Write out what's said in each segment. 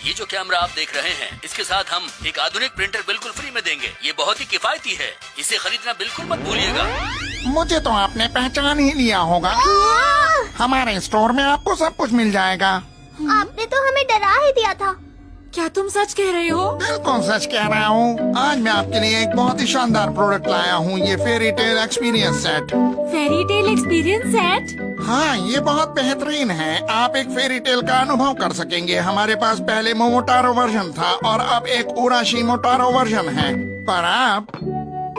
ये जो कैमरा आप देख रहे हैं, इसके साथ हम एक आधुनिक प्रिंटर बिल्कुल फ्री में देंगे। ये बहुत ही किफायती है, इसे खरीदना बिल्कुल मत भूलिएगा। मुझे तो आपने पहचान ही लिया होगा। हमारे स्टोर में आपको सब कुछ मिल जाएगा। आपने तो हमें डरा ही दिया था। क्या तुम सच कह रहे हो? बिल्कुल सच कह रहा हूँ। आज मैं आपके लिए एक बहुत ही शानदार प्रोडक्ट लाया हूँ, ये fairy tale experience set. Fairy tale experience set? हाँ, ये बहुत बेहतरीन है। आप एक फेरी टेल का अनुभव कर सकेंगे। हमारे पास पहले मोमोटारो वर्जन था और अब एक उराशी मोटारो वर्जन है। पर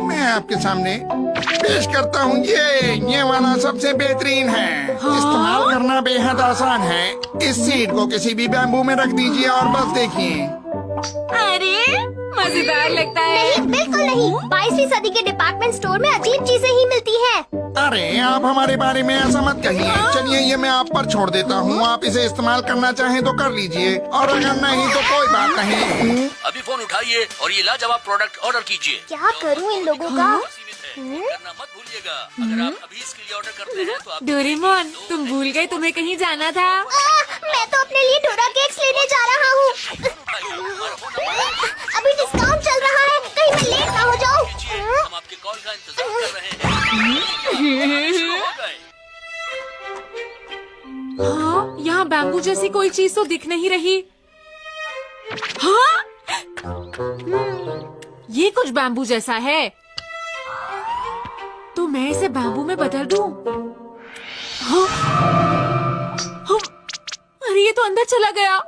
मैं आपके सामने पेश करता हूँ ये वाला सबसे बेहतरीन है। इस्तेमाल करना बेहद आसान है। इस सीट को किसी भी बैम्बू में रख दीजिए और बस देखिए। अरे मजेदार लगता है। नहीं, बिल्कुल नहीं। 22वीं सदी के डिपार्टमेंट स्टोर में अजीब चीजें ही मिलती हैं। अरे आप हमारे बारे में ऐसा मत कहिए। चलिए ये मैं आप पर छोड़ देता हूँ। आप इसे इस्तेमाल करना चाहें तो कर लीजिए और अगर नहीं तो कोई बात नहीं। अभी फोन उठाइए और ये लाजवाब प्रोडक्ट ऑर्डर कीजिए। क्या करूँ इन लोगों का? करना मत भूलिएगा। अगर आप अभी इसके लिए ऑर्डर करते हैं तो आप डोरेमोन, तुम भूल गए तुम्हें कहीं जाना था। मैं तो अपने लिए डोरा केक्स लेने जा रहा हूँ। अभी डिस्काउंट चल रहा है, कहीं मैं लेट ना हो जाऊँ। हम आपके कॉल का इंतजार कर रहे हैं। शुरू हो गए। हाँ, यहाँ बैम्बू जैसी कोई चीज तो दिख नहीं रही। हाँ, ये कुछ बैम्बू जैसा है। तो मैं इसे बैम्बू में बदल दूं? हाँ, हाँ, अरे ये तो अंदर चला गया।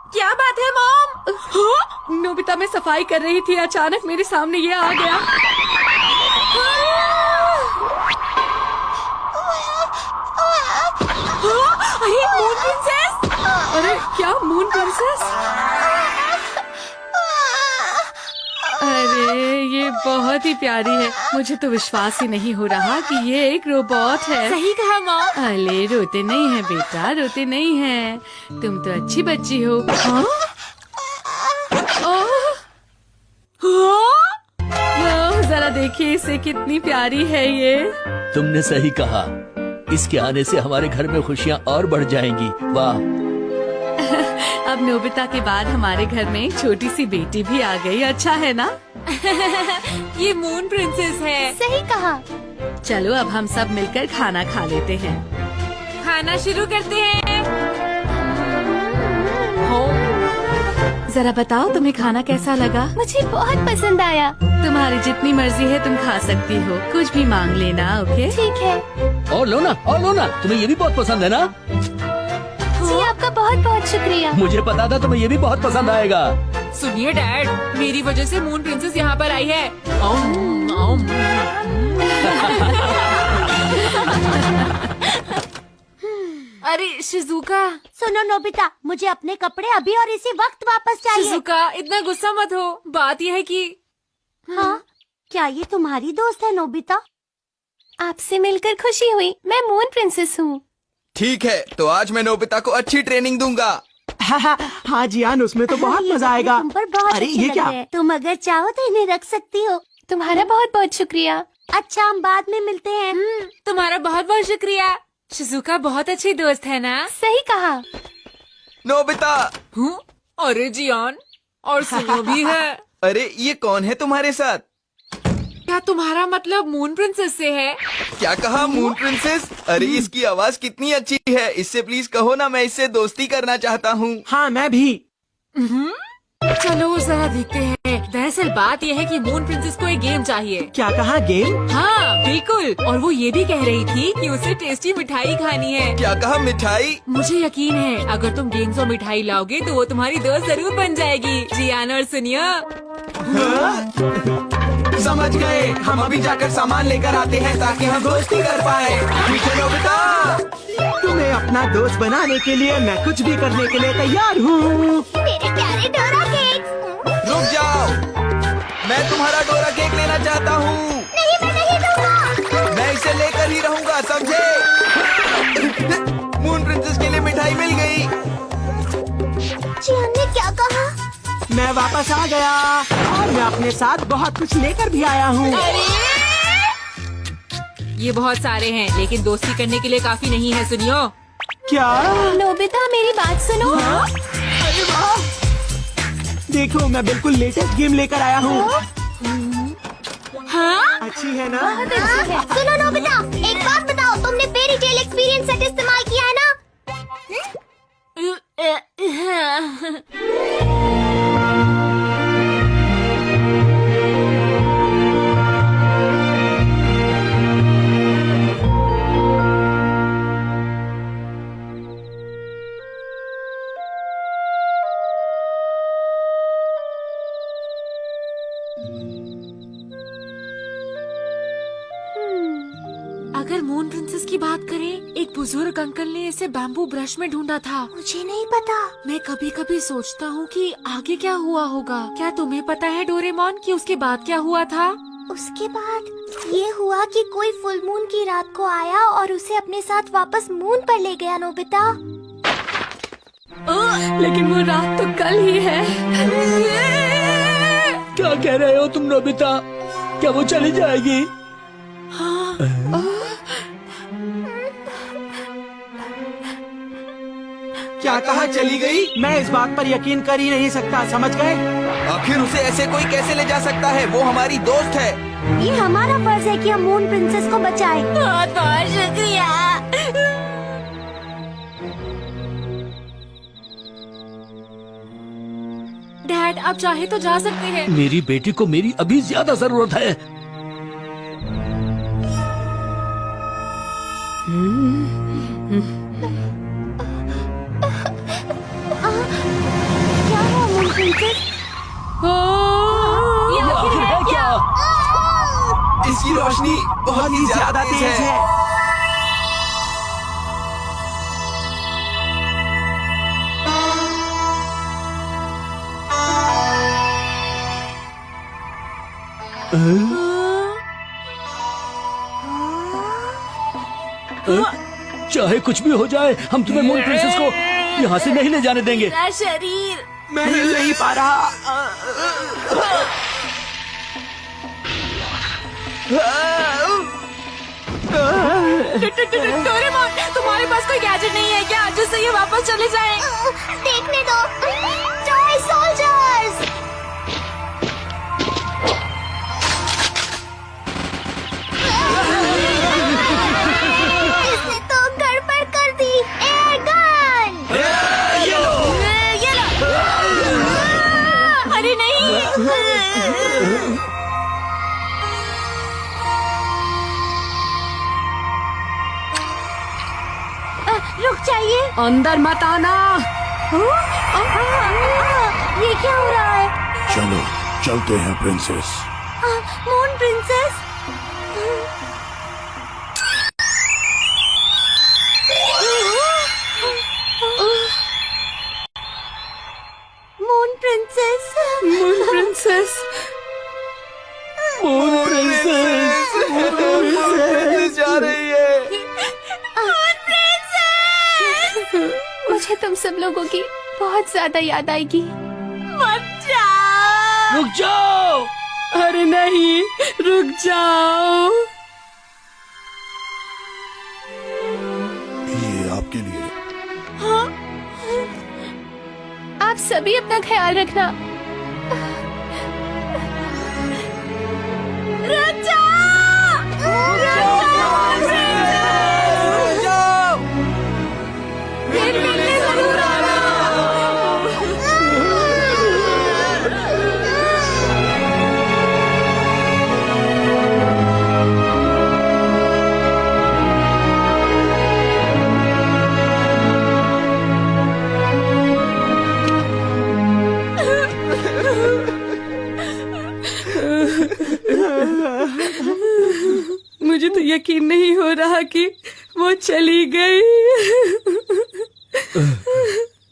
क्या बात है मॉम? हाँ? नोबिता में सफाई कर रही थी, अचानक मेरे सामने ये आ गया। अरे मून प्रिंसेस! अरे क्या मून प्रिंसेस? अरे ये बहुत ही प्यारी है। मुझे तो विश्वास ही नहीं हो रहा कि ये एक रोबोट है। सही कहा मॉम। अरे रोते नहीं है बेटा, रोते नहीं है। तुम तो अच्छी बच्ची हो। हाँ? जरा देखिए इसे, कितनी प्यारी है ये। तुमने सही कहा, इसके आने से हमारे घर में खुशियाँ और बढ़ जाएंगी। वाह! अब नोबिता के बाद हमारे घर में एक छोटी सी बेटी भी आ गई। अच्छा है ना? ये मून प्रिंसेस है। सही कहा। चलो अब हम सब मिलकर खाना खा लेते हैं। खाना शुरू करते हैं। जरा बताओ तुम्हें खाना कैसा लगा? मुझे बहुत पसंद आया। तुम्हारी जितनी मर्जी है तुम खा सकती हो, कुछ भी मांग लेना। ओके? ठीक है। और लो ना, और लो ना। तुम्हें ये भी बहुत पसंद है ना? जी आपका बहुत बहुत शुक्रिया। मुझे पता था तुम्हें ये भी बहुत पसंद आएगा। सुनिए डैड, मेरी वजह से मून प्रिंसेस यहाँ पर आई है। अरे शिजुका। सुनो नोबिता, मुझे अपने कपड़े अभी और इसी वक्त वापस चाहिए। शिजुका इतना गुस्सा मत हो। बात यह है कि हाँ, क्या ये तुम्हारी दोस्त है नोबिता? आपसे मिलकर खुशी हुई। मैं मून प्रिंसेस हूँ। ठीक है, तो आज मैं नोबिता को अच्छी ट्रेनिंग दूंगा। हाँ जियान, उसमें तो बहुत मजा आएगा। तुम पर बहुत अरे अच्छे ये लग क्या? रहे हैं। तुम अगर चाहो तो इन्हें रख सकती हो। तुम्हारा बहुत बहुत शुक्रिया। अच्छा, हम बाद में मिलते हैं। तुम्हारा बहुत बहुत शुक्रिया। शिजुका बहुत अच्छी दोस्त है ना? सही कहा। नोबिता! अरे जियान, और सुनो भी है। अरे ये कौन है तुम्हारे साथ? क्या तुम्हारा मतलब मून प्रिंसेस से है? क्या कहा, मून प्रिंसेस? अरे इसकी आवाज कितनी अच्छी है। इससे प्लीज कहो ना, मैं इससे दोस्ती करना चाहता हूँ। हाँ मैं भी। चलो जरा देखते हैं। दरअसल बात यह है कि मून प्रिंसेस को एक गेम चाहिए। क्या कहा, गेम? हाँ बिल्कुल, और वो ये भी कह रही थी कि उसे टेस्टी मिठाई खानी है। क्या कहा, मिठाई? मुझे यकीन है अगर तुम गेम्स और मिठाई लाओगे तो वो तुम्हारी दोस्त जरूर बन जाएगी। जियान और सुनिया। समझ गए। हम अभी जाकर सामान लेकर आते हैं ताकि हम दोस्ती कर पाए। ठीक है नोबिता? तुम्हें अपना दोस्त बनाने के लिए मैं कुछ भी करने के लिए तैयार हूँ। मेरे प्यारे डोरा केक्स। रुक जाओ, मैं तुम्हारा डोरा केक लेना चाहता हूँ। नहीं, मैं नहीं दूंगा। मैं इसे लेकर ही रहूँगा, समझे? मून प्रिंसेस के लिए मिठाई मिल गई। जियान ने क्या कहा? मैं वापस आ गया और मैं अपने साथ बहुत कुछ लेकर भी आया हूँ। ये बहुत सारे हैं, लेकिन दोस्ती करने के लिए काफी नहीं है। सुनियो। क्या? नोबिता मेरी बात सुनो। अरे वाह! देखो मैं बिल्कुल लेटेस्ट गेम लेकर आया हूँ। हाँ? अच्छी है ना? सुनो नोबिता, एक बात बताओ, तुमने फेरी टेल एक्सपीरियंस सेट इस्तेमाल किया है ना? अगर मून प्रिंसेस की बात करें, एक बुजुर्ग अंकल ने इसे बैम्बू ब्रश में ढूंढा था। मुझे नहीं पता। मैं कभी कभी सोचता हूँ कि आगे क्या हुआ होगा। क्या तुम्हें पता है डोरेमोन कि उसके बाद क्या हुआ था? उसके बाद ये हुआ कि कोई फुल मून की रात को आया और उसे अपने साथ वापस मून पर ले गया। नोबिता, लेकिन वो रात तो कल ही है। क्या कह रहे हो तुम नोबिता? क्या वो चली जाएगी? क्या कहा चली गई? मैं इस बात पर यकीन कर ही नहीं सकता, समझ गए? आखिर उसे ऐसे कोई कैसे ले जा सकता है? वो हमारी दोस्त है। ये हमारा फर्ज है कि हम मून प्रिंसेस को बचाएं। बहुत बहुत शुक्रिया। डैड, आप चाहे तो जा सकते हैं। मेरी बेटी को मेरी अभी ज्यादा जरूरत है। क्या हुआ मून प्रिंसेस? ये आखिर है क्या? इसकी रोशनी बहुत ही ज्यादा तेज है। चाहे कुछ भी हो जाए, हम तुम्हें मून प्रिंसेस को यहाँ से नहीं ले जाने देंगे। मेरा शरीर। मैं हिल नहीं पा रहा। डोरेमोन, तुम्हारे पास कोई गैजेट नहीं है क्या जिससे ये वापस चले जाए? देखने दो। Toy soldiers. इसने तो गड़बड़ कर दी। Air gun. ये लो। अरे नहीं। रुक जाइए। अंदर मत आना। ये क्या हो रहा है? चलो चलते हैं princess. Moon princess. Moon princess. Moon princess. Moon princess. जा रही है। मुझे तुम सब लोगों की बहुत ज्यादा याद आएगी। रुक जाओ। अरे नहीं, रुक जाओ। ये आपके लिए। आप सभी अपना ख्याल रखना। रुक जाओ। फिर मिलने जरूर आना। मुझे तो यकीन नहीं हो रहा कि वो चली गई।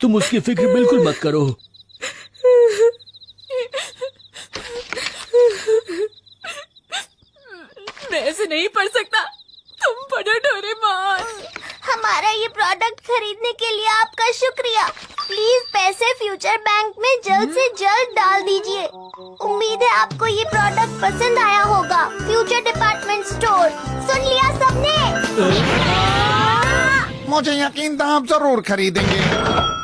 तुम उसकी फिक्र बिल्कुल मत करो। मैं ऐसे नहीं पढ़ सकता। तुम पढ़ो डोरेमोन। हमारा ये प्रोडक्ट खरीदने के लिए आपका शुक्रिया। प्लीज पैसे फ्यूचर बैंक में जल्द से जल्द डाल दीजिए। उम्मीद है आपको ये प्रोडक्ट पसंद आया होगा। Future department store. सुन लिया मुझे यकीन था आप जरूर खरीदेंगे।